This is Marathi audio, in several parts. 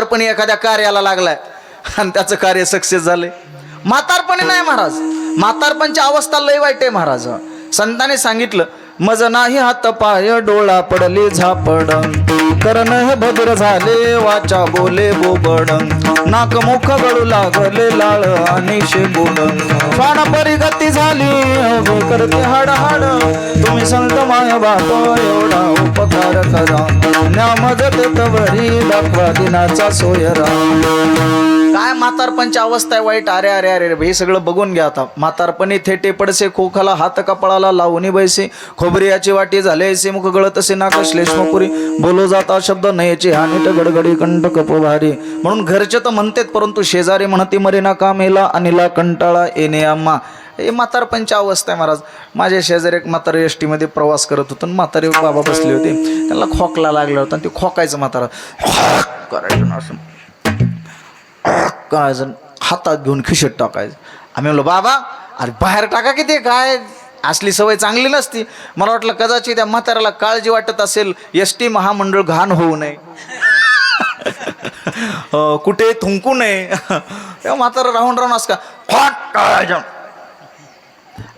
पण एखाद्या कार्याला लागलाय आणि त्याचं कार्य सक्सेस झाले. म्हातारपणी नाही महाराज, म्हातारपणची अवस्था लय वाईट आहे महाराज. संतांनी सांगितलं, मज नाही हात पाय डोळा पडले झापड, करण हे भद्र झाले वाचा बोले बोबड, नाक मुख गळू लागले लाळ आणि शेबोड, स्वान परिगती झाली हवे करते हाड हाड, तुम्ही संत माय बाप एवढा उपकार करा, न्यामजत तवरी दाखवा दिनाचा सोयरा. काय म्हातारपणची अवस्था आहे वाईट. अरे अरे अरे हे सगळं बघून घ्या आता. म्हातारपणी थेटे पडसे खोखाला हात कपाळाला लावणी बैसे, खोबऱ्याची वाटी झाले ऐसे, मुख गळत असे नाक श्लेष्मपुरी, बोलो जाता शब्द नयेची हानीट गडगडी कंठ कपभारी. म्हणून घरचे तर म्हणतेत, परंतु शेजारी म्हणती मरे ना कामेला अनिला कंटाळा येणे आम्हा. हे म्हातारपणची अवस्था आहे महाराज. माझ्या शेजारी एक म्हातारे एस टीमध्ये प्रवास करत होतो, म्हातारे बाबा बसले होते, त्यांना खोकला लागला होता आणि ते खोकायचं म्हातारा करायचं ना असं करायचं, हातात घेऊन खिशेत टाकायचं. आम्ही म्हणलो बाबा अरे बाहेर टाका की, ते काय असली सवय चांगली नसती. मला वाटलं कदाचित त्या म्हाताऱ्याला काळजी वाटत असेल, एस टी महामंडळ घाण होऊ नये, कुठे थुंकू नये. तेव्हा म्हातारा राहून राहून असं का टाळायचं.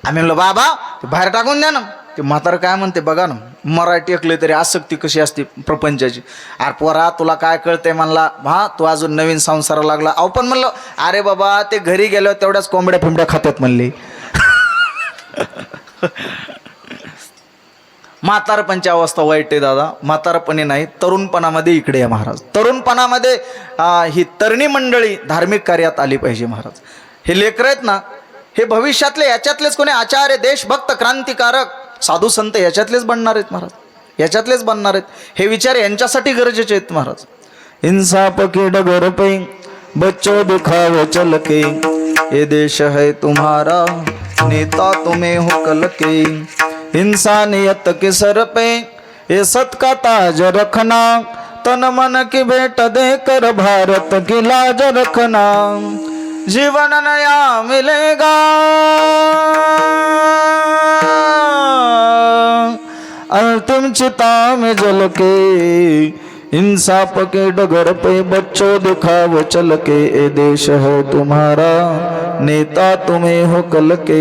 आम्ही म्हणलो बाबा ते बाहेर टाकून द्या ना. ते म्हातारं काय म्हणते बघा ना, मराठी ऐकले तरी आसक्ती कशी असते प्रपंचाची. अरे पोरा तुला काय कळतंय म्हणला, हा तू अजून नवीन संसाराला लागला. अहो पण म्हणलं अरे बाबा ते घरी गेल्यावर तेवढ्याच कोंबड्या फिंबड्या खात्यात म्हणले. म्हातारपणची अवस्था वाईट आहे दादा. म्हातारपणी नाही, तरुणपणामध्ये इकडे आहे महाराज. तरुणपणामध्ये ही तरुणी मंडळी धार्मिक कार्यात आली पाहिजे महाराज. हे लेकर आहेत ना, हे भविष्यातले याच्यातलेच कोणी आचार्य देशभक्त क्रांतिकारक साधू संत याच्यातलेच बनणार आहेत महाराज, याच्यातलेच बनणार आहेत. हे विचार यांच्यासाठी गरजेचे आहेत महाराज. इंसाफ के डगर पे बच्चों दिखावे चल के, ये देश है तुम्हारा नेता तुम्हें हो कल के, इंसानियत के सर पे ये सत का ताज रखना, तन मन की भेंट देकर भारत की लाज रखना, जीवन नया मिलेगा अंतिम चिता में जल के, इंसाफ के डगर पे बच्चों दिखाओ चल के, ए देश है तुम्हारा नेता तुम्हें हो कल के.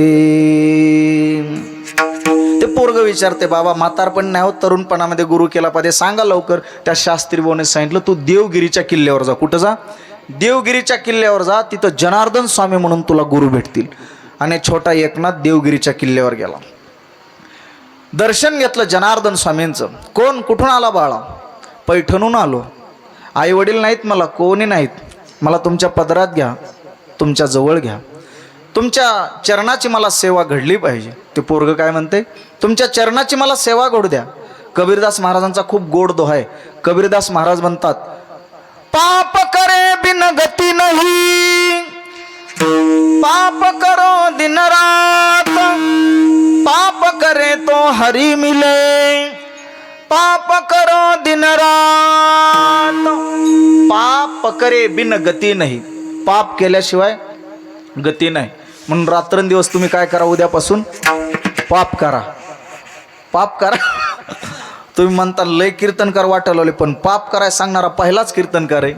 ते पोरग विचारते बाबा म्हातारपण नाही होत, तरुणपणामध्ये गुरु केला पाहिजे, सांगा लवकर. त्या शास्त्री भाऊने सांगितलं तू देवगिरीच्या किल्ल्यावर जा. कुठं जा? देवगिरीच्या किल्ल्यावर जा, तिथं जनार्दन स्वामी म्हणून तुला गुरु भेटतील. आणि छोटा एकनाथ देवगिरीच्या किल्ल्यावर गेला, दर्शन घेतलं जनार्दन स्वामींचं. कोण कुठून आला बाळा? पैठणून आलो. आई वडील नाहीत मला, कोणी नाहीत, मला तुमच्या पदरात घ्या, तुमच्या जवळ घ्या, तुमच्या चरणाची मला सेवा घडली पाहिजे. ते पोरग काय म्हणते, तुमच्या चरणाची मला सेवा घडू द्या. कबीरदास महाराजांचा खूप गोड दोहा आहे. कबीरदास महाराज म्हणतात, पाप करे बिन गती नहीं, पाप करो दिन रात, पाप करे तो हरि मिले, पाप करो दिन रात. पाप करे बिन गती नाही, पाप केल्याशिवाय गती नाही. म्हणून रात्रंदिवस तुम्ही काय करा, उद्यापासून पाप करा, पाप करा. तुम्ही म्हणता लय कीर्तनकार वाटायला, पण पाप करायला सांगणारा पहिलाच कीर्तनकार आहे.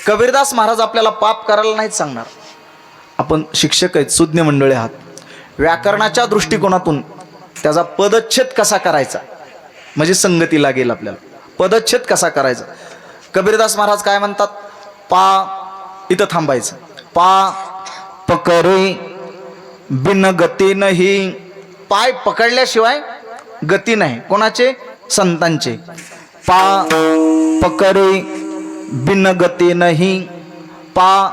कबीरदास महाराज आपल्याला पाप करायला नाहीच सांगणार. आपण शिक्षक आहेत, सुज्ञ मंडळी आहात, व्याकरणाच्या दृष्टिकोनातून त्याचा पदच्छेद कसा करायचा म्हणजे संगती लागेल आपल्याला. पदच्छेद कसा करायचा. कबीरदास महाराज काय म्हणतात, पा इथं थांबायचं, पा पकरे बिन गती नाही, पाय पकडल्याशिवाय गती नाही. कोणाचे? संतांचे. पा पकरे बिन गती नाही, पा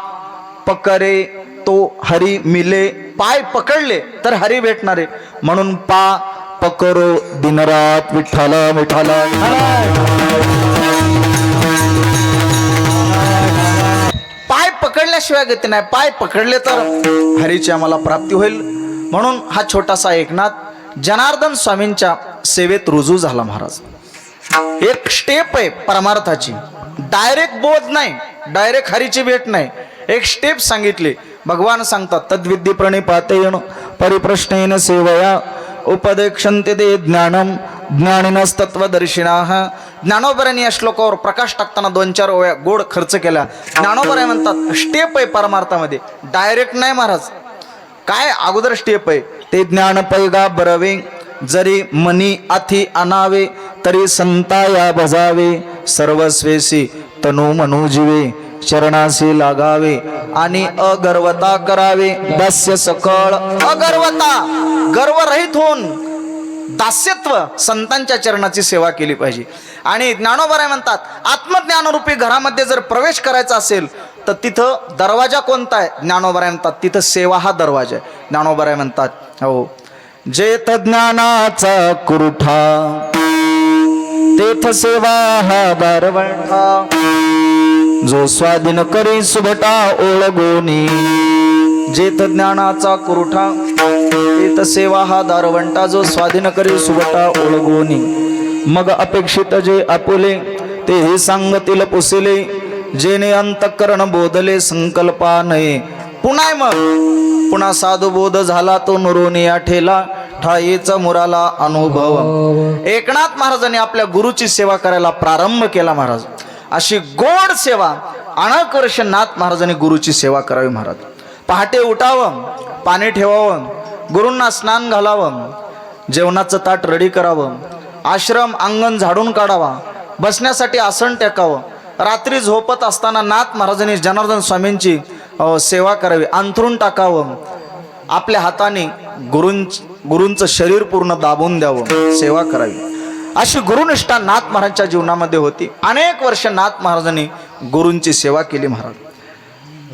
पकरे तो हरी मिले, पाय पकडले तर हरी भेटणारे. म्हणून पा पकरो दिनरात विठ्ठला विठ्ठला. पाय पकडल्याशिवाय गती नाही, पाय पकडले तर हरीची आम्हाला प्राप्ती होईल. म्हणून हा छोटासा एकनाथ जनार्दन स्वामींच्या सेवेत रुजू झाला महाराज. एक स्टेप आहे परमार्थाची, डायरेक्ट बोध नाही, डायरेक्ट हरीची भेट नाही, एक स्टेप सांगितली. भगवान सांगतात, तद्विद्धी प्रणिपातेन परिप्रश्नेन सेवया उपदेक्षन्ते ते ज्ञानम ज्ञानिनस्तत्वदर्शिनाः. ज्ञानोबरांनी या श्लोकावर प्रकाश टाकताना 2-4 ओव्या गोड खर्च केला. ज्ञानोबराय म्हणतात स्टेप आहे परमार्थामध्ये, डायरेक्ट नाही महाराज. काय अगोदर स्टेप आहे ते ज्ञान पैगा बरवे, जरी मनी अथी अनावे, तरी संताया भजावे, सर्वस्वेसी तनु मनु जीवे, चरणासी लागावे, आणि अगर्वता करावे, दास्य सकळ. अगर्वता, गर्वरहित होऊन दास्यत्व, संतांच्या चरणाची सेवा केली पाहिजे. आणि ज्ञानोबराय म्हणतात आत्मज्ञानरूपी घरामध्ये जर प्रवेश करायचा असेल तर तिथं दरवाजा कोणता आहे? ज्ञानोबराय म्हणतात तिथं सेवा हा दरवाजा आहे. ज्ञानोबराय म्हणतात हो, जेथ ज्ञानाचा कुरुठा, तेथ सेवा हा दारवंठा, जो स्वाधीन करी सुभटा ओळगोनी. जेथ ज्ञानाचा कुरुठा, तेथ सेवा हा दारवंटा, जो स्वाधीन करी सुभटा ओळगोनी. मग अपेक्षित जे आपुले, ते हे सांगतील पुसिले, जेने अंतःकरण बोधले संकल्पा नये. पुन्हा मग पुन्हा साधू बोध झाला तो नुरोनी ठेला, ठाईचा मुराला अनुभव. एकनाथ महाराजांनी आपल्या गुरुची सेवा करायला प्रारंभ केला. महाराज अशी गोड सेवा अनेक वर्ष नाथ महाराजांनी गुरुची सेवा करावी. महाराज पहाटे उठावं, पाणी ठेवावं, गुरूंना स्नान घालावं, जेवणाचं ताट रेडी करावं, आश्रम अंगण झाडून काढावा, बसण्यासाठी आसन टेकावं. रात्री झोपत असताना नाथ महाराजांनी जनार्दन स्वामींची सेवा करावी, अंथरून टाकावं, आपल्या हाताने गुरूंचं शरीर पूर्ण दाबून द्यावं, सेवा करावी. अशी गुरुनिष्ठा नाथ महाराजांच्या जीवनामध्ये होती. अनेक वर्ष नाथ महाराजांनी गुरूंची सेवा केली. महाराज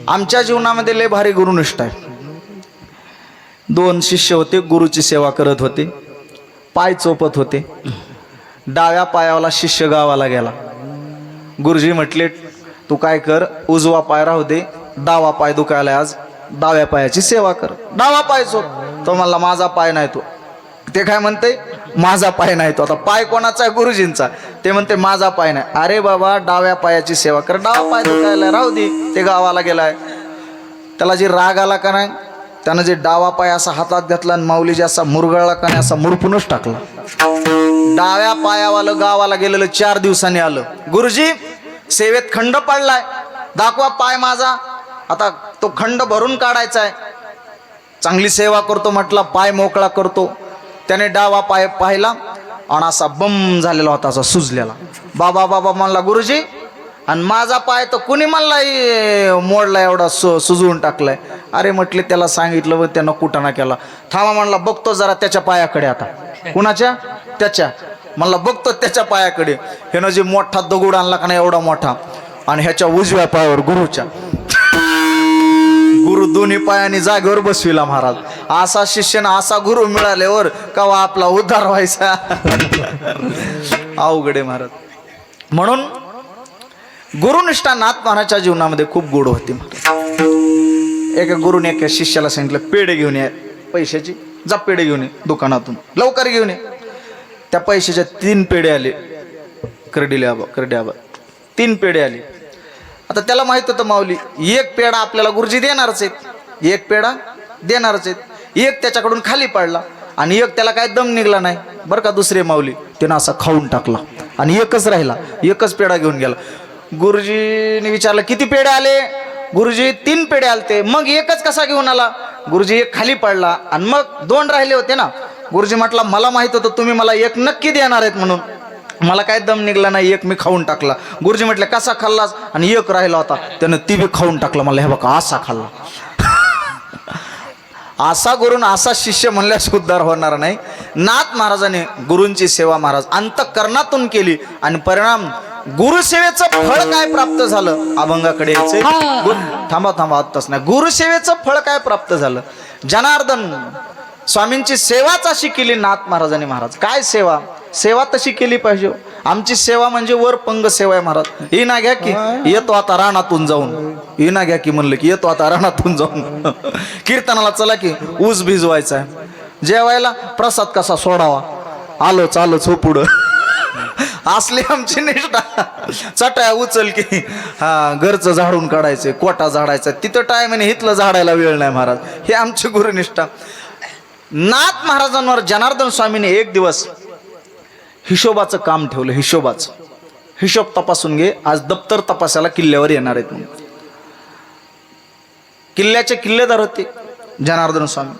आमच्या जीवनामध्ये लय भारी गुरुनिष्ठा आहे. 2 शिष्य होते, गुरुची सेवा करत होते, पाय चोपत होते. डाव्या पायावाला शिष्य गावाला गेला. गुरुजी म्हटले तू काय कर, उजवा पाय राहू दे, डावा पाय दुखायला, आज डाव्या पायाची सेवा कर. डावा पाय चोप. तो म्हणला माझा पाय नाही. तो ते काय म्हणते माझा पाय नाही. तो आता पाय कोणाचा आहे? गुरुजींचा. ते म्हणते माझा पाय नाही. अरे बाबा डाव्या पायाची सेवा कर, डावा पाय दुखायला राहू दे. ते गावाला गेलाय. त्याला जे राग आला का नाही, त्यानं जे डावा पाय असा हातात घेतला आणि माऊलीजी असा मुरगळला का नाही, असा मुरपूनच टाकला. डाव्या पायावालं गावाला गेलेलं 4 दिवसांनी आलं. गुरुजी सेवेत खंड पडलाय, दाखवा पाय माझा. आता तो खंड भरून काढायचा आहे. चांगली सेवा करतो म्हटला, पाय मोकळा करतो. त्याने डावा पाय पाहिला आणि असा बम झालेला होता, असा सुजलेला. बाबा बाबा म्हणला गुरुजी, आणि माझा पाय तर कुणी म्हणला मोडला, एवढा सुजवून टाकलाय. अरे म्हटले त्याला सांगितलं व त्यानं कुटाणा केला. थांबा म्हणला, बघतो जरा त्याच्या पायाकडे. आता कुणाच्या? त्याच्या. म्हणला बघतो त्याच्या पायाकडे. ह्यानं जे मोठा दगड आणला का नाही, एवढा मोठा, आणि ह्याच्या उजव्या पायावर गुरुच्या. गुरु दोन्ही पायाने जागेवर बसविला. महाराज असा शिष्यानं असा गुरु मिळाल्यावर कवा आपला उद्धार व्हायचा. अवघड आहे महाराज. म्हणून गुरुनिष्ठा नाथ महाराजच्या जीवनामध्ये खूप गोड होती. एका गुरुने एका शिष्याला सांगितलं पेढे घेऊन ये, पैशाची. जा पेढे घेऊन ये दुकानातून, लवकर घेऊन ये. त्या पैशाच्या 3 पेढे आले. करडे आबा 3 पेढे आले. आता त्याला माहित होतं माऊली 1 पेढा आपल्याला गुरुजी देणारच आहेत, 1 पेढा देणारच आहेत. 1 त्याच्याकडून खाली पडला आणि 1 त्याला काय दम निघला नाही बरं का. दुसरे माऊली त्यानं असा खाऊन टाकला आणि 1च राहिला. 1च पेढा घेऊन गेला. गुरुजीने विचारलं किती पेढे आले? गुरुजी 3 पेढे आलते. मग 1च कसा घेऊन आला? गुरुजी 1 खाली पडला आणि मग 2 राहिले होते ना. गुरुजी म्हटला मला माहित होतं तुम्ही मला 1 नक्की देणार आहेत म्हणून, मला काय दम निघला नाही, 1 मी खाऊन टाकला. गुरुजी म्हटले कसा खाल्लास? आणि 1 राहिला होता त्यानं ती बी खाऊन टाकला. मला हे बघा असा खाल्ला. असा गुरुन असा शिष्य म्हणल्यास उद्धार होणार नाही. नाथ महाराजांनी गुरूंची सेवा महाराज अंतःकरणातून केली आणि परिणाम गुरुसेवेचं फळ काय प्राप्त झालं? अभंगाकडे यायचे. थांबा आत्ताच नाही. गुरुसेवेचं फळ काय प्राप्त झालं? जनार्दन स्वामींची सेवाच अशी केली नाथ महाराजांनी. महाराज काय सेवा तशी केली पाहिजे. आमची सेवा म्हणजे वर पंग सेवा आहे महाराज. ही ना घ्या की येतो आता रानातून जाऊन, ही ना घ्या की म्हणलं की येतो आता रानातून जाऊन. कीर्तनाला चला की ऊस भिजवायचा आहे. जेवायला प्रसाद कसा सोडावा, आलोच हो पुढं. असली आमची निष्ठा. चटाया उचल की घरचं झाडून काढायचं, कोटा झाडायचा, तिथं टायमाने हिथलं झाडायला वेळ नाही महाराज. हे आमची गुरुनिष्ठा. नाथ महाराजांवर जनार्दन स्वामीने एक दिवस हिशोबाचं काम ठेवलं. हिशोब तपासून घे, आज दप्तर तपासायला किल्ल्यावर येणार आहेत म्हणून. किल्ल्याचे किल्लेदार होते जनार्दन स्वामी.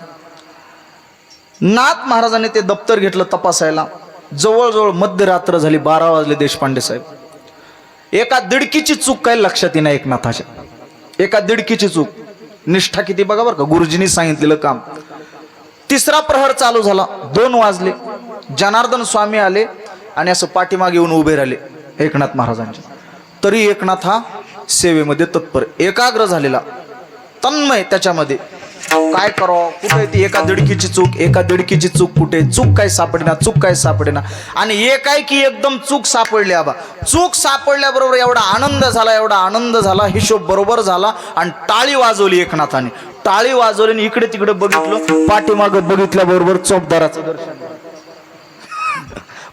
नाथ महाराजांनी ते दप्तर घेतलं तपासायला. जवळजवळ मध्यरात्र झाली, 12 वाजले. देशपांडे साहेब, एका दिडकीची चूक काही लक्षात येईना एकनाथाच्या. एका दिडकीची चूक. निष्ठा किती बघा बरं का, गुरुजींनी सांगितलेलं काम. तिसरा प्रहर चालू झाला, 2 वाजले. जनार्दन स्वामी आले आणि असं पाठीमागे येऊन उभे राहिले एकनाथ महाराजांच्या. तरी एकनाथ हा सेवेमध्ये तत्पर, एकाग्र झालेला, तन्मय त्याच्यामध्ये. काय करावं, कुठे ती एका दिडकीची चूक कुठे, चूक काय सापडेना. आणि एकाएकी एकदम चूक सापडली. आबा चूक सापडल्याबरोबर एवढा आनंद झाला, हिशोब बरोबर झाला. आणि टाळी वाजवली एकनाथाने. टाळी वाजवली, इकडे तिकडे बघितलं. पाठीमागं बघितल्याबरोबर चोपदाराचं दर्शन.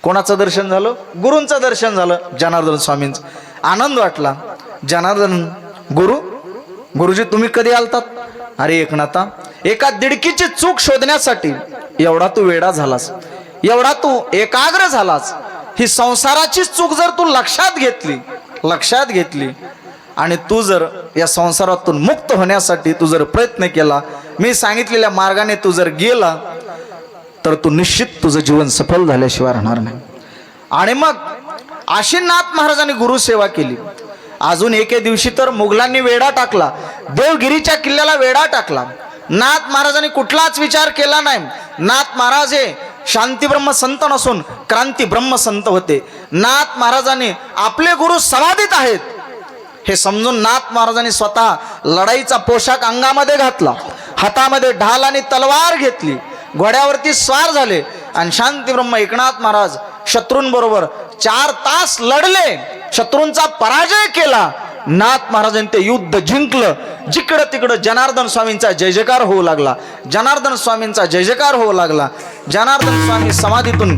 कोणाचं दर्शन झालं? गुरूंचं दर्शन झालं, जनार्दन स्वामींचं. आनंद वाटला. जनार्दन गुरुजी तुम्ही कधी आलतात? अरे एकनाथा, एका दिडकीची चूक शोधण्यासाठी एवढा तू वेडा झालास, एवढा तू एकाग्र झालास. ही संसाराची चूक जर तू लक्षात घेतली आणि तू जर या संसारातून मुक्त होण्यासाठी तू जर प्रयत्न केला, मी सांगितलेल्या मार्गाने तू जर गेला, तर तू निश्चित तुझं जीवन सफल झाल्याशिवाय राहणार नाही. आणि मग आशीनाथ महाराजांनी गुरुसेवा केली. अजून एके दिवशी तर मुघलांनी वेढा टाकला, देवगिरीच्या किल्ल्याला वेढा टाकला. नाथ महाराजांनी कुठलाच विचार केला नाही. नाथ महाराज हे शांती ब्रह्म संत नसून क्रांती ब्रह्म संत होते. नाथ महाराजांनी आपले गुरु समाधीत आहेत हे समजून नाथ महाराजांनी स्वतः लढाईचा पोशाख अंगामध्ये घातला, हातामध्ये ढाल आणि तलवार घेतली, घोड्यावरती स्वार झाले आणि शांती ब्रह्म एकनाथ महाराज शत्रूंबरोबर 4 तास लढले, शत्रूंचा पराजय केला. नाथ महाराजांनी ते युद्ध जिंकलं. जिकडं तिकडं जनार्दन स्वामींचा जय जयकार होऊ लागला. जनार्दन स्वामी समाधीतून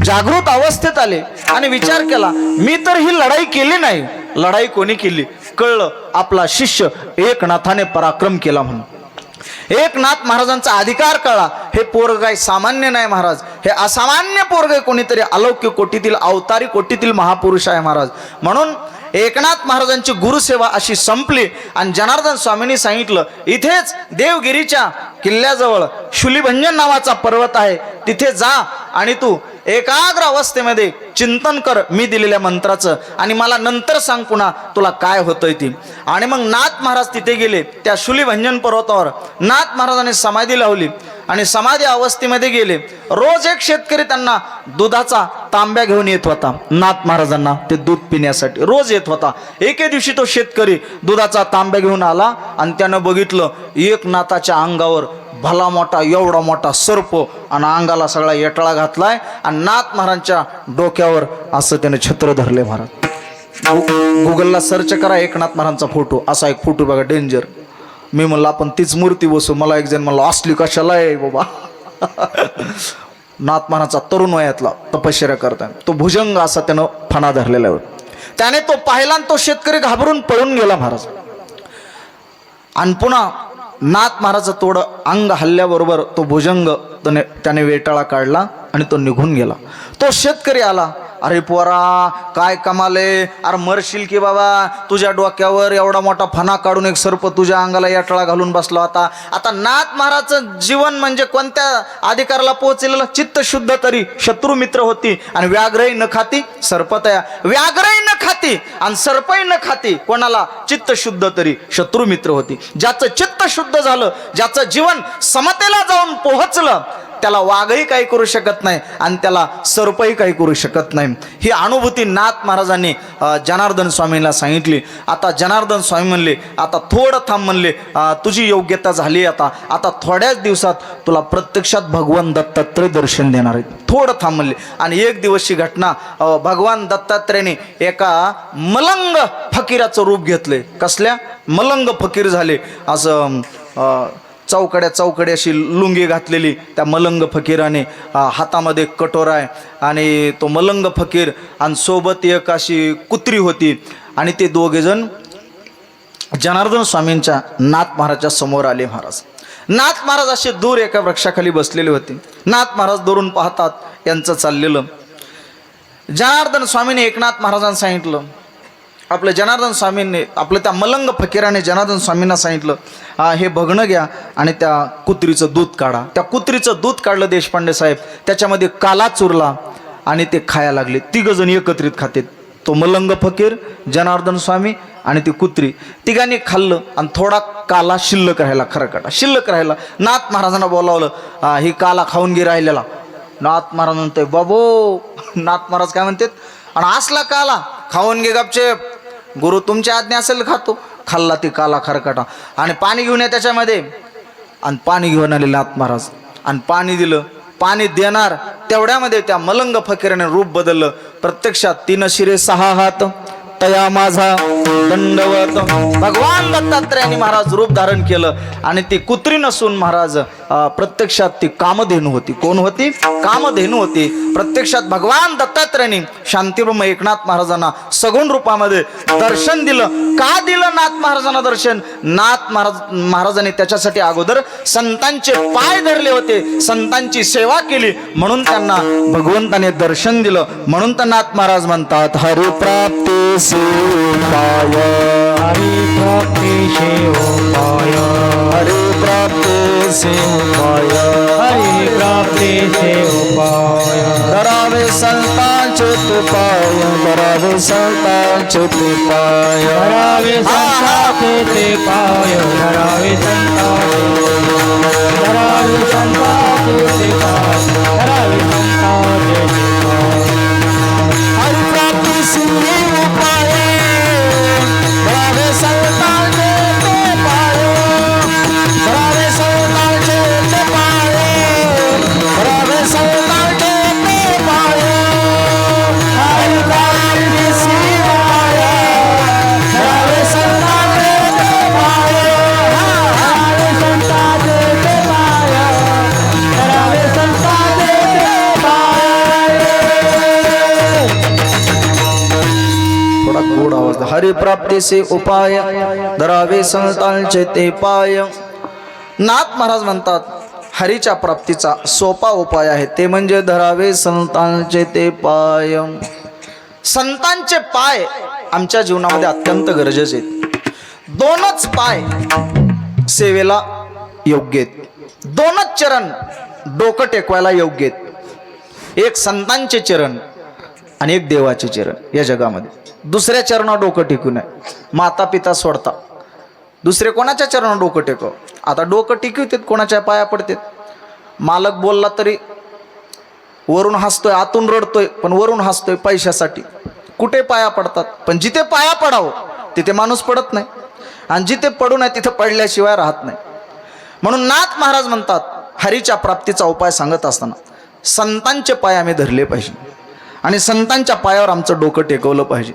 जागृत अवस्थेत आले आणि विचार केला, मी तर ही लढाई केली नाही. लढाई कोणी केली? कळलं, आपला शिष्य एकनाथाने पराक्रम केला म्हणून. एकनाथ महाराजांचा अधिकार कळला. हे पोरग काय सामान्य नाही महाराज, हे असामान्य पोरग कोणीतरी अलौकिक कोटीतील, अवतारी कोटीतील महापुरुष आहे महाराज. म्हणून एकनाथ महाराजांची गुरुसेवा अशी संपली आणि जनार्दन स्वामींनी सांगितलं, इथेच देवगिरीच्या किल्ल्याजवळ शुलीभंजन नावाचा पर्वत आहे, तिथे जा आणि तू एकाग्र अवस्थेमध्ये चिंतन कर मी दिलेल्या मंत्राचं, आणि मला नंतर सांग पुन्हा तुला काय होतंय ती. आणि मग नाथ महाराज तिथे गेले. त्या शुलीभंजन पर्वतावर नाथ महाराजांनी समाधी लावली आणि समाधी अवस्थेमध्ये गेले. रोज एक शेतकरी त्यांना दुधाचा तांब्या घेऊन येत होता. नाथ महाराजांना ते दूध पिण्यासाठी रोज येत होता. एके दिवशी तो शेतकरी दुधाचा तांब्या घेऊन आला आणि त्यानं बघितलं एकनाथाच्या अंगावर भला मोठा, एवढा मोठा सर्प आणि अंगाला सगळा येटाळा घातलाय आणि नाथ महाराजांच्या डोक्यावर असं त्याने छत्र धरले. महाराज गुगलला सर्च करा एकनाथ महाराजांचा फोटो. असा एक फोटो बघा, डेंजर. मी म्हणलं आपण तीच मूर्ती बसू. मला एक जण म्हणलं असली कशाला आहे बाबा. नाथ महाराजांचा तरुण वयातला तपश्चर्या करताय, तो भुजंग असा त्यानं फणा धरलेला. त्याने तो पाहिला आणि तो शेतकरी घाबरून पळून गेला महाराज. आणि पुन्हा नाथ महाराजचं थोडं अंग हल्ल्याबरोबर तो भुजंग त्याने वेटाळा काढला आणि तो निघून गेला. तो शेतकरी आला, अरे पोरा काय कमाले, अरे मरशील की बाबा, तुझ्या डोक्यावर एवढा मोठा फणा काढून एक सर्प तुझ्या अंगाला याटळा घालून बसला होता. आता नाथ महाराजचं जीवन म्हणजे कोणत्या अधिकाराला पोहोचलेलं? चित्त शुद्ध तरी शत्रू मित्र होती आणि व्याघ्रही न खाती सर्पतया. व्याघ्रही न खाती आणि सर्पही न खाती. कोणाला? चित्त शुद्ध तरी शत्रू मित्र होती. ज्याचं चित्त शुद्ध झालं, ज्याचं जीवन समतेला जाऊन पोहोचलं, त्याला वाघही काही करू शकत नाही आणि त्याला सर्पही काही करू शकत नाही. ही अनुभूती नाथ महाराजांनी जनार्दन स्वामींना सांगितली. आता जनार्दन स्वामी म्हणले, आता थोडं थांब म्हणले, तुझी योग्यता झाली. आता थोड्याच दिवसात तुला प्रत्यक्षात भगवान दत्तात्रय दर्शन देणार आहेत. थोडं थांब म्हणले. आणि एक दिवसची घटना, भगवान दत्तात्रयाने एका मलंग फकीराचं रूप घेतले. कसल्या? मलंग फकीर झाले. असं चौकड्या अशी लुंगी घातलेली त्या मलंग फकीराने, हातामध्ये कटोरा आहे आणि तो मलंग फकीर आणि सोबत एक अशी कुत्री होती. आणि ते दोघे जण जनार्दन स्वामींच्या नाथ महाराजच्या समोर आले. महाराज नाथ महाराज असे दूर एका वृक्षाखाली बसलेले होते. नाथ महाराज दुरून पाहतात यांचं चाललेलं. जनार्दन स्वामीने एकनाथ महाराजांना सांगितलं, आपल्या जनार्दन स्वामींनी आपलं त्या मलंग फकीराने जनार्दन स्वामींना सांगितलं, हे बघणं घ्या आणि त्या कुत्रीचं दूध काढा. त्या कुत्रीचं दूध काढलं देशपांडे साहेब, त्याच्यामध्ये काला चुरला आणि ते खायला लागले. तिघजण एकत्रित खाते, तो मलंग फकीर, जनार्दन स्वामी आणि ती कुत्री. तिघांनी खाल्लं आणि थोडा काला शिल्लक राहिला, खरकटा शिल्लक राहिला. नाथ महाराजांना बोलावलं, ही काला खाऊन घे राहिलेला. नाथ महाराज म्हणतोय बाबो. नाथ महाराज काय म्हणतात, आणि असला काला खाऊन घे गपचेप, गुरु तुमची आज्ञा असेल खातो. खाल्ला ती काला खरकटा आणि पाणी घेऊन या त्याच्यामध्ये. आणि पाणी घेऊन आले नाथ महाराज आणि पाणी दिलं. पाणी देणार तेवढ्यामध्ये त्या मलंग फकीराने रूप बदललं. प्रत्यक्षात 3 शिरे 6 हात तया माझा दंडवत. भगवान दत्तात्रयाने महाराज रूप धारण केलं आणि ती कुत्री नसून महाराज प्रत्यक्षात ती कामधेनू होती. कोण होती? कामधेनू होती. प्रत्यक्षात भगवान दत्तात्रयाने शांतिब्रह्म एकनाथ महाराजांना सगुण रूपामध्ये दर्शन दिलं. का दिलं नाथ महाराजांना दर्शन? नाथ महाराजांनी त्याच्यासाठी अगोदर संतांचे पाय धरले होते, संतांची सेवा केली, म्हणून त्यांना भगवंताने दर्शन दिलं. म्हणून तर नाथ महाराज म्हणतात, हरिप्राप्ती उपाय, हरिप्राप्ती उपाय, हरिप्राप्ती उपाय, हरिप्राप्ती उपाय. धरावे संतांचे ते पाय, धरावे संतांचे ते पाय, धरावे संतांचे पाय, धरावे संतांचे, धरावे संतांचे पाय, धरावे संतांचे पाय. हरिप्राप्ती उपाय, धरावे संतांचे ते पाय, धरावे संतांचे ते पाय, धरावे संतांचे ते पाय. हरिप्राप्ती उपाय, धरावे संतांचे ते पाय, धरावे संतांचे पाय, धरावे संतांचे पाय. थोडा गोड आवाज. हरिप्राप्तीचे उपाय, धरावे संतांचे ते पाय. नाथ महाराज म्हणतात, हरीच्या प्राप्तीचा सोपा उपाय आहे, ते म्हणजे धरावे संतांचे ते पाय. संतांचे पाय आमच्या जीवनामध्ये अत्यंत गरजेचे आहेत. 2च पाय सेवेला योग्य आहेत, 2च चरण डोकं टेकवायला योग्य आहेत. एक संतांचे चरण आणि एक देवाचे चरण या जगामध्ये. दुसऱ्या चरणावर डोकं टेकू नये. माता पिता सोडता दुसरे कोणाच्या चरणावर डोकं टेकव. आता डोकं टिकवतात, कोणाच्या पाया पडतात. मालक बोलला तरी वरून हसतोय, आतून रडतोय, पण वरून हसतोय पैशासाठी. कुठे पाया पडतात? पण जिथे पाया पडावं तिथे माणूस पडत नाही, आणि जिथे पडू नये तिथे पडल्याशिवाय राहत नाही. म्हणून नाथ महाराज म्हणतात, हरीच्या प्राप्तीचा उपाय सांगत असताना संतांचे पाय आम्ही धरले पाहिजे आणि संतांच्या पायावर आमचं डोकं टेकवलं पाहिजे.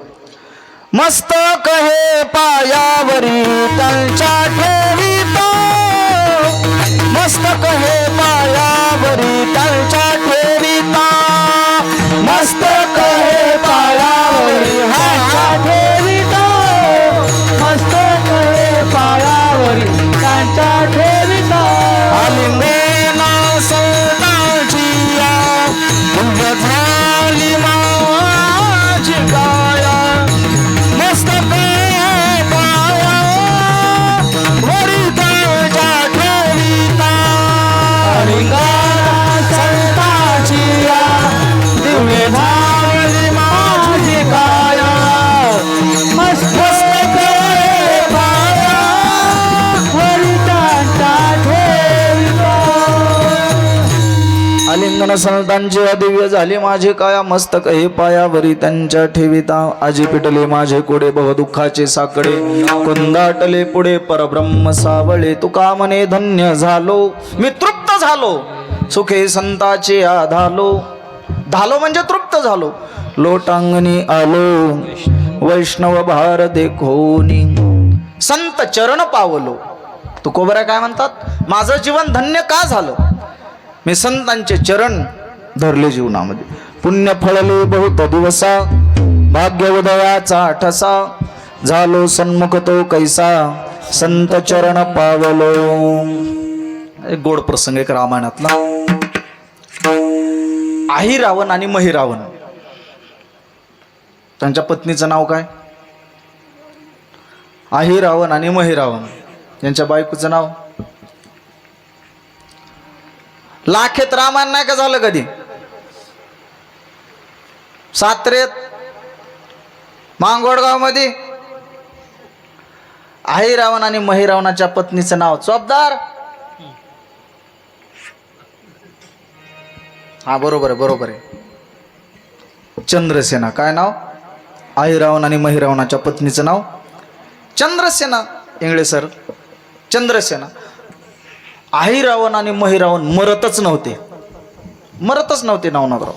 मस्तक हे पायावरी त्यांच्या ठेवितो, मस्तक हे पायावरी त्यांच्या ठेविता, मस्तक हे पायावरी त्यांच्या ठेवितो, मस्तक हे पायावरी त्यांच्या ठेवितो. आलिंगन संतांची पुण्य झाली माझी काया, मस्तक पाया वरी त्यांच्या ठेविता. आलिंगन संतांची दिव्य झाली माझी काया, मस्तक पाया वरी त्यांच्या ठेवितो. आलिंगन संतांची दिव्य झाली माझी काया, मस्तक हे पायावरी त्यांच्या ठेविता. आजी पिटले माझे कोडे बहु दुःखाचे साकडे, कुंदाटले पुढे परब्रह्म सावळे. तुका म्हणे धन्य झालो मी तृप्त झालो, सुखे संताचे आधालो. धालो म्हणजे तृप्त झालो. लोटांगणी आलो वैष्णव भार देखोनी, संत चरण पावलो. तुकोबरा काय म्हणतात, माझं जीवन धन्य का झालं? मी संतांचे चरण धरले जीवनामध्ये. पुण्य फळले बहुत दिवसा, भाग्य उदयाचा ठसा. झालो सन्मुख तो कैसा, संत चरण पावलो. एक गोड प्रसंग एक रामायणातला. अहिरावण आणि महिरावण, त्यांच्या पत्नीचं नाव काय? अहिरावण आणि महिरावण. यांच्या बायकोचं नाव? लाखेत रामायण नाही का झालं कधी? सात्रेत, मांगोडगाव मध्ये अहिरावण आणि महिरावणाच्या पत्नीचं नाव चोपदार. हा बरोबर आहे, बरोबर आहे. चंद्रसेना. काय नाव? अहिरावण आणि महिरावणाच्या पत्नीचं नाव चंद्रसेना. इंगळे सर, चंद्रसेना. अहिरावण आणि महिरावण मरतच नव्हते, मरतच नव्हते नवनाथराव.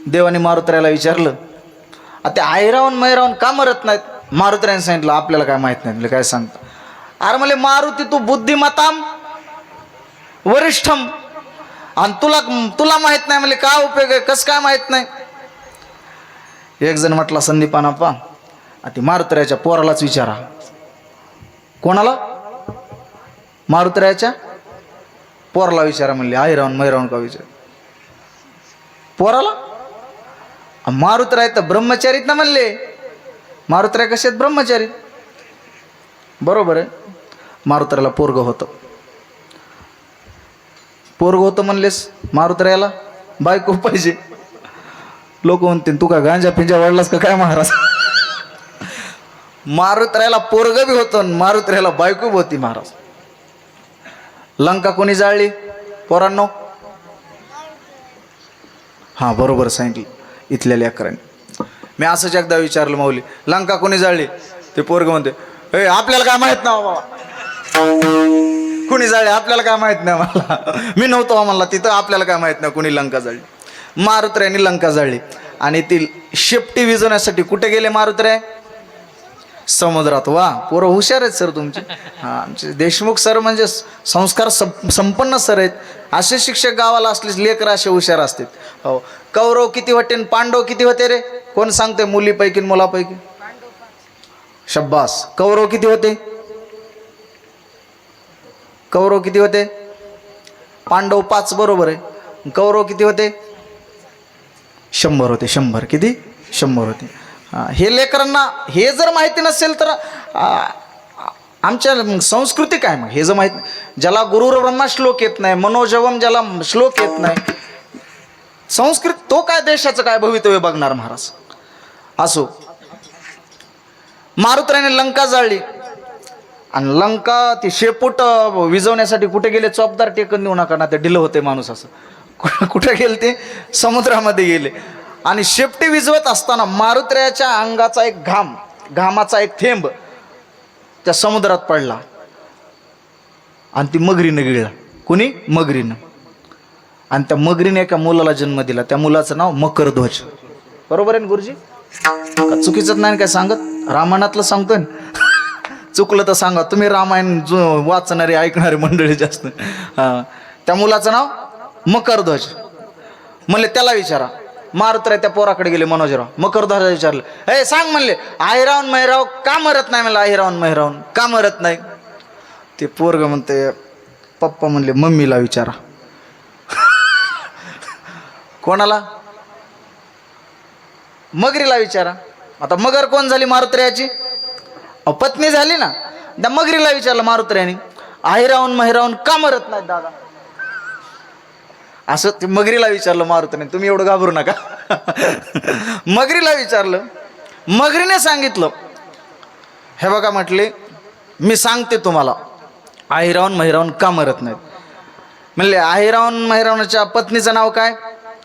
देवाने मारुतऱ्याला विचारलं, आता अहिरावण महिरावण का मरत नाहीत? मारुतऱ्याने सांगितलं, आपल्याला काय माहित नाही. काय सांगता? अरे म्हणले, मारुती तू बुद्धिमताम वरिष्ठम, आणि तुला माहित नाही म्हणजे काय उपयोग आहे? कस काय माहित नाही? एक जण म्हटला, संदीपानाप्पा ती मारुतऱ्याच्या पोरालाच विचारा. कोणाला? मारुतऱ्याच्या पोराला विचारा म्हणले. अहिरावण महिरावण का विचार? पोराला? मारुतराय तर ब्रह्मचारीत ना म्हणले. मारुतराय कसे ब्रह्मचारी? बरोबर आहे. मारुतऱ्याला पोरग होतं, पोरग होतं म्हणलेस. मारुतऱ्याला बायको पाहिजे. लोक म्हणतील, तू का गांजा पिंजा वाढलास का काय महाराज? मारुतऱ्याला पोरग बी होतं, मारुतऱ्याला बायको बी होती महाराज. लंका कोणी जाळली पोरांनो? हा बरोबर सांगितलं इथल्या लेकरांनी. मी असंच एकदा विचारलं, माऊली लंका कोणी जाळली? ते पोरग म्हणते, ए आपल्याला काय माहित ना बाबा, कुणी जाळली आपल्याला काय माहित नाही. मला मी नव्हतो म्हणला तिथं, आपल्याला काय माहित नाही कुणी लंका जाळली. मारुतऱ्याने लंका जाळली. आणि ती शेपटी विजवण्यासाठी कुठे गेले मारुतऱ्या? समुद्रात. वा, पोरं हुशार आहेत सर तुमचे. हा, आमचे देशमुख सर म्हणजे संस्कार संपन्न सर आहेत. असे शिक्षक गावाला असले, लेकर असे हुशार असतात. हो. कौरव किती होते आणि पांडव किती होते रे? कोण सांगते? मुलीपैकी मुलापैकी? शब्बास. कौरव किती होते? कौरव किती होते? पांडव 5. बरोबर आहे. कौरव किती होते? 100 होते. 100 किती? 100 होते. हे लेकरांना हे जर माहिती नसेल तर आमच्या संस्कृती काय? मग हे जर माहिती, ज्याला गुरुर ब्रह्मा श्लोक येत नाही, मनोजवम ज्याला श्लोक येत नाही, संस्कृत तो काय देशाचं काय भवितव्य बघणार महाराज? असो. मारुतऱ्याने लंका जाळली. आणि लंका ती शेपूट विजवण्यासाठी कुठे गेले? चोपदार टेकन देऊ नका ना, ते ढिलं होते माणूस. असं कुठे गेले ते? समुद्रामध्ये गेले. आणि शेपटी विजवत असताना मारुतऱ्याच्या अंगाचा एक घामाचा एक थेंब त्या समुद्रात पडला आणि ती मगरीनं गिळला. कुणी? मगरीनं. आणि त्या मगरीने एका मुलाला जन्म दिला. त्या मुलाचं नाव मकरध्वज. बरोबर आहे ना गुरुजी? का चुकीचंच नाही काय सांगत? रामायणातलं सांगतोय ना. चुकलं तर सांगा. तुम्ही रामायण वाचणारे ऐकणारे मंडळी जास्त. त्या मुलाचं नाव मकरध्वज. म्हणले त्याला विचारा. मारुतराय त्या पोराकडे गेले, मनोजराव. मकरध्वज विचारलं, हे सांग म्हणले, अहिरावण महिराव का मरत नाही? म्हणलं अहिरावण महिरावण का मरत नाही? ते पोरग म्हणते, पप्पा म्हणले मम्मीला विचारा. कोणाला? मगरीला विचारा. आता मगर कोण झाली? मारुतऱ्याची पत्नी झाली ना. त्या मगरीला विचारलं मारुतऱ्याने, अहिरावण महिरावण का मरत नाही दादा? असं ते मगरीला विचारलं मारुतऱ्याने. तुम्ही एवढं घाबरू नका. मगरीला विचारलं. मगरीने सांगितलं, हे बघा म्हटले, मी सांगते तुम्हाला अहिरावण महिरावण का मरत नाहीत. म्हणले अहिरावण महिरावणाच्या पत्नीचं नाव काय?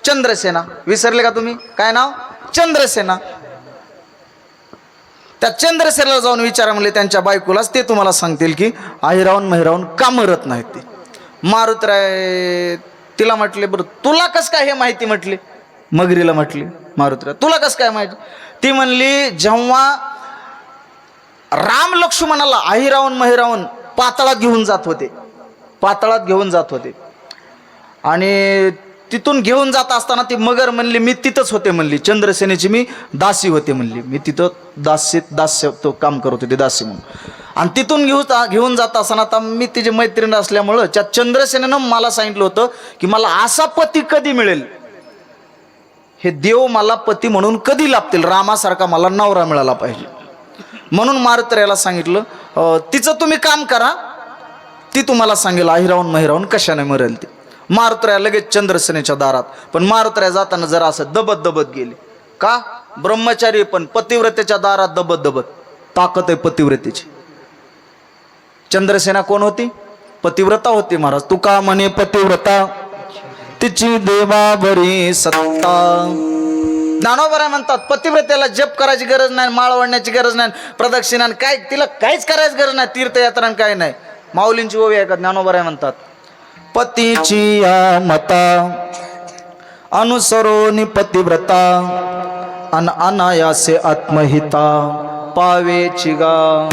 चंद्रसेना. विसरले का तुम्ही? काय नाव? चंद्रसेना. त्या चंद्रसेनाला जाऊन विचारा म्हणले त्यांच्या बायकोलाच, ते तुम्हाला सांगतील की अहिरावण महिरावण का मरत नाहीत ते. मारुतराय तिला म्हटले, बरं तुला कस काय हे माहिती? म्हटले मगरीला. म्हटली मारुतराय तुला कस काय माहिती? ती म्हणली, जेव्हा राम लक्ष्मणाला अहिरावण महिरावण पाताळात घेऊन जात होते, पाताळात घेऊन जात होते, आणि तिथून घेऊन जात असताना ती मगर म्हणली मी तिथंच होते. म्हणली चंद्रसेनेची मी दासी होते. म्हणली मी तिथं दास्य तो काम करत होते, दासी म्हणून. आणि तिथून घेऊन जात असताना, आता मी तिची मैत्रीण असल्यामुळं त्या चंद्रसेनेनं मला सांगितलं होतं की मला असा पती कधी मिळेल, हे देव मला पती म्हणून कधी लाभतील, रामासारखा मला नवरा मिळाला पाहिजे. म्हणून मारुतऱ्याला सांगितलं तिचं तुम्ही काम करा, ती तुम्हाला सांगेल अहिरावून महिरावून कशाने मरेल ती. मारुतऱ्या लगेच चंद्रसेनेच्या दारात. पण मारुतऱ्या जाताना जरा असं दबत दबत गेली. का? ब्रह्मचारी पण पतिव्रतेच्या दारात दबत दबत. ताकद आहे पतिव्रतेची. चंद्रसेना कोण होती? पतिव्रता होती महाराज. तुका म्हणे पतिव्रता तिची देवावरी सत्ता. ज्ञानोबा म्हणतात पतिव्रतेला जप करायची गरज नाही, माळ वाढण्याची गरज नाही, प्रदक्षिणा काय, तिला काहीच करायची गरज नाही, तीर्थयात्रा काय नाही. माऊलींची ओवी आहे का? ज्ञानोबा म्हणतात पतीची या मता अनुसरोनी पतिव्रता अन अनायासे आत्महिता पावेची गा.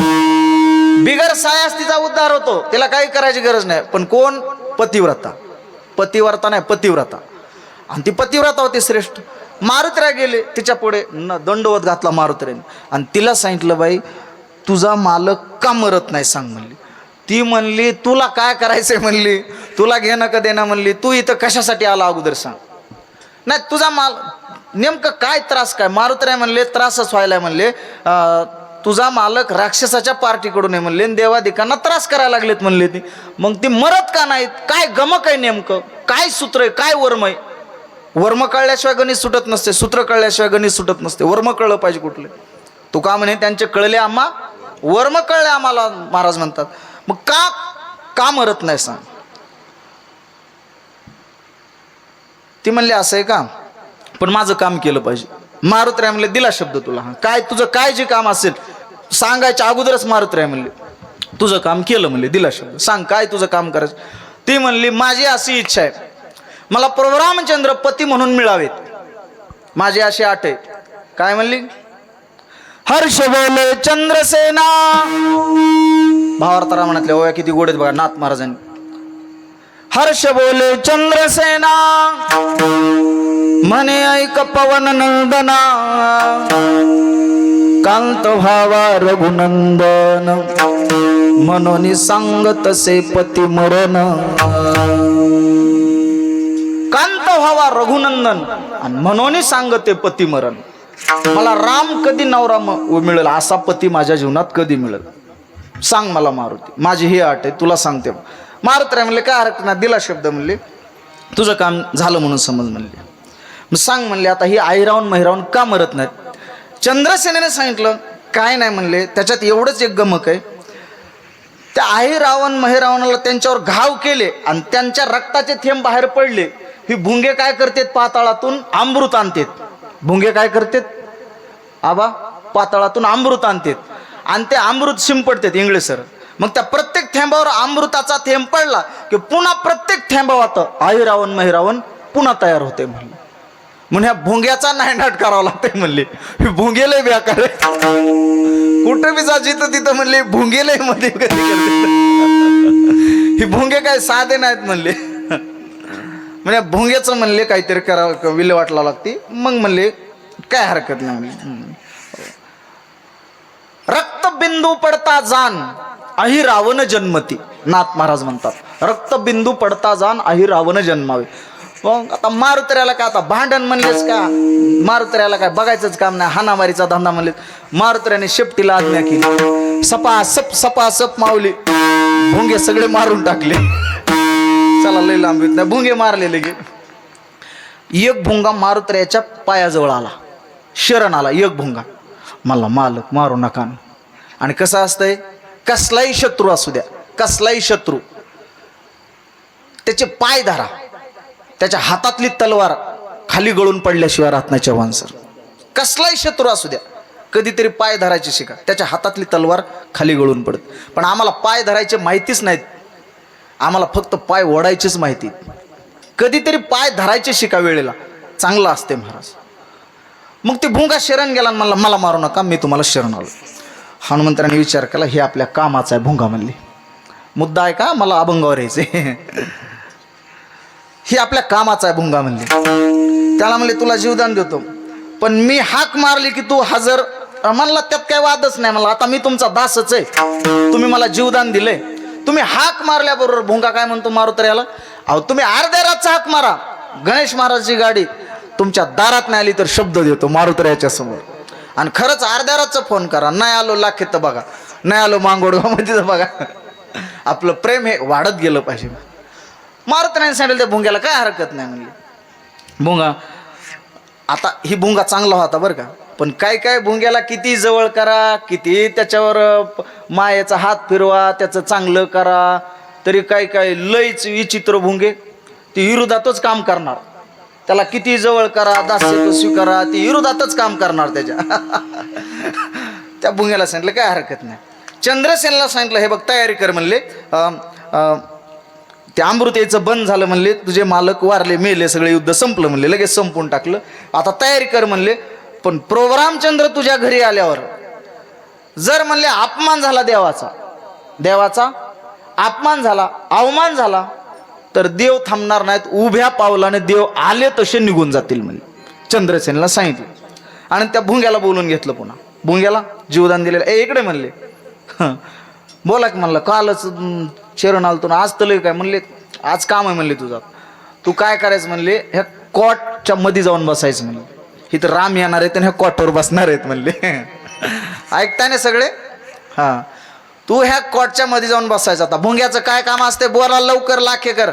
बिगर सायास तिचा उद्धार होतो, तिला काही करायची गरज नाही. पण कोण? पतिव्रता. पतिव्रता नाही, पतिव्रता. आणि ती पतिव्रता होती श्रेष्ठ. मारुतऱ्या गेले तिच्या पुढे, दंडवत घातला मारुतऱ्याने आणि तिला सांगितलं बाई तुझा मालक का मरत नाही सांग म्हणली. ती म्हणली तुला काय करायचंय म्हणली, तुला घेणं का देणं म्हणली, तू इथं कशासाठी आला अगोदर सांग. नाही तुझा माल नेमकं काय त्रास काय? मारुतऱ्या म्हणले त्रासच व्हायलाय म्हणले, तुझा मालक राक्षसाच्या पार्टीकडून आहे म्हणले, देवादिकांना त्रास करायला लागलेत म्हणले. ती मग ती मरत का नाहीत? काय गमक आहे नेमकं? काय सूत्र आहे? काय वर्म आहे? वर्म कळल्याशिवाय गणित सुटत नसते, सूत्र कळल्याशिवाय गणित सुटत नसते. वर्म कळलं पाहिजे कुठले. तू का म्हणे त्यांचे कळले आम्हा, वर्म कळले आम्हाला महाराज म्हणतात. मग का मरत नाही सांग. ती म्हणली असं आहे का, पण माझं काम केलं पाहिजे. मारुतऱ्या म्हणले दिला शब्द तुला, काय तुझं काय जे काम असेल सांगायच्या अगोदरच मारुतऱ्या म्हणले तुझं काम केलं म्हणले, दिला शब्द, सांग काय तुझं काम करायचं. ती म्हणली माझी अशी इच्छा आहे, मला प्रभू रामचंद्र पती म्हणून मिळावेत, माझी अशी आट आहे. काय म्हणली? हर्ष बोले चंद्रसेना. भावार्थ रामायणातल्या ओव्या किती गोड आहेत बघा नाथ महाराजांनी. हर्ष बोले चंद्रसेना म्हणे ऐक पवन नंदना, कांत भावा रघुनंदन, म्हणून सांगत से पती मरण. कांत भावा रघुनंदन आणि म्हणून सांगते पती मरण. मला राम कधी नवरा मिळेल, असा पती माझ्या जीवनात कधी मिळेल सांग मला मारुती, माझी ही आट आहे, तुला सांगते. मारुतऱ्या म्हणले काय हरकत नाही, दिला शब्द म्हणले, तुझं काम झालं म्हणून समज म्हणले. मग सांग म्हणले आता ही अहिरावून महिरावून का मरत नाहीत. चंद्रसेनेने सांगितलं काय नाही म्हणले, त्याच्यात एवढंच एक गमक आहे. त्या अहिरावण महिरावणाला त्यांच्यावर घाव केले आणि त्यांच्या रक्ताचे थेंब बाहेर पडले. ही भुंगे काय करतात? पाताळातून अमृत आणतात. भुंगे काय करतात आबा? पाताळातून अमृत आणतात आणि ते अमृत शिंपडतात इंग्लिसर. मग त्या प्रत्येक थेंबावर अमृताचा थेंब पडला की पुन्हा प्रत्येक थेंबावात अहिरावण महिरावण पुन्हा तयार होते म्हणले. म्हणून ह्या भुंग्याचा नायनाट करावा लागते म्हणले. भुंगेले व्याकार कुठं बी जायची तर तिथं म्हणले भुंगेले मध्ये कधी करते. ही भुंगे काय साधे नाहीत म्हणले. म्हणजे भुंग्याचं म्हणले काहीतरी करावं, विल्हेवाट लावावी लागते. मग म्हणले काय हरकत नाही म्हणले. रक्तबिंदू पडता जाण अहिरावण जन्मती. नाथ महाराज म्हणतात रक्तबिंदू पडता जाण अहिरावण जन्मावे. मग आता मारुतऱ्याला काय, आता भांडण म्हणलेच का, मारुतऱ्याला काय बघायचंच काम नाही, हानामारीचा धंदा म्हणले. मारुतऱ्याने शेपटीला आज्ञा केली, सपासप मावली भुंगे सगळे मारून टाकले. चला लय लांब नाही, भुंगे मारले लगे. एक भुंगा मारुतऱ्याच्या पायाजवळ आला, शरण आला एक भुंगा. मला मालक मारू नका. आणि कसं असतंय, कसलाही शत्रू असू द्या, कसलाही शत्रू, त्याचे पाय धरा, त्याच्या हातातली तलवार खाली गळून पडल्याशिवाय राहत नाही चव्हाण सर. कसलाही शत्रू असू द्या, कधीतरी पाय धरायचे शिका, त्याच्या हातातली तलवार खाली गळून पडत. पण आम्हाला पाय धरायचे माहितीच नाहीत, आम्हाला फक्त पाय ओढायचेच माहिती. कधीतरी पाय धरायचे शिका वेळेला, चांगलं असते महाराज. मग ते भुंगा शरण गेला, म्हणला मला मारू नका, मी तुम्हाला शरण आलो. हनुमंतराने विचार केला हे आपल्या कामाचा आहे. भुंगा म्हणली मुद्दा आहे का, मला अभंगावर यायचे. हे आपल्या कामाचा आहे भुंगा म्हणले. त्याला म्हणले तुला जीवदान देतो, पण मी हाक मारली की तू हजर म्हणला त्यात काय वादच नाही. मला आता मी तुमचा दासच आहे, तुम्ही मला जीवदान दिलंय. तुम्ही हाक मारल्याबरोबर भुंगा काय म्हणतो मारुतऱ्याला, अहो तुम्ही अर्ध्या रातचा हाक मारा, गणेश महाराजची गाडी तुमच्या दारात नाही आली तर शब्द देतो मारुतऱ्याच्या समोर. आणि खरंच अर्ध्या रातचा फोन करा, नाही आलो लाखेत तर बघा, नाही आलो मांगोडगाव मध्ये तर बघा. आपलं प्रेम हे वाढत गेलं पाहिजे. मारुतऱ्याने सांगितलं त्या भुंग्याला काय हरकत नाही म्हणले. भुंगा आता ही भुंगा चांगला होता बरं का, पण काय काय भुंग्याला किती जवळ करा, किती त्याच्यावर मायेचा हात फिरवा, त्याचं चांगलं करा, तरी काय काय लयच विचित्र भुंगे ती विरोधातच काम करणार. त्याला किती जवळ करा, दास्य स्वीकारा, ती विरोधातच काम करणार त्याच्या. त्या भुंग्याला सांगितलं काय हरकत नाही. चंद्रसेनला सांगितलं हे बघ तयारी कर म्हणले, ते अमृत यायचं बंद झालं म्हणले, तुझे मालक वारले मेले, सगळे युद्ध संपलं म्हणले, लगेच संपून टाकलं, आता तयारी कर म्हणले. पण प्रभू रामचंद्र तुझ्या घरी आल्यावर जर म्हणले अपमान झाला देवाचा अपमान झाला, अवमान झाला, तर देव थांबणार नाहीत, उभ्या पावलाने देव आले तसे निघून जातील म्हणले. चंद्रसेनला सांगितलं आणि त्या भुंग्याला बोलून घेतलं. पुन्हा भुंग्याला जीवदान दिलेलं, इकडे म्हणले बोला की म्हणलं, कालच शरण आलतो ना, आज तलय काय म्हणले, आज काम आहे म्हणले तुझा, तू काय करायचं म्हणले, ह्या कॉटच्या मध्ये जाऊन बसायचं म्हणले, इथं राम येणार आहेत आणि ह्या कॉटवर बसणार आहेत म्हणले. ऐकताय ना सगळे, हा तू ह्या कॉटच्या मध्ये जाऊन बसायचं. आता भुंग्याचं काय काम असते, बोला लवकर लाखे कर,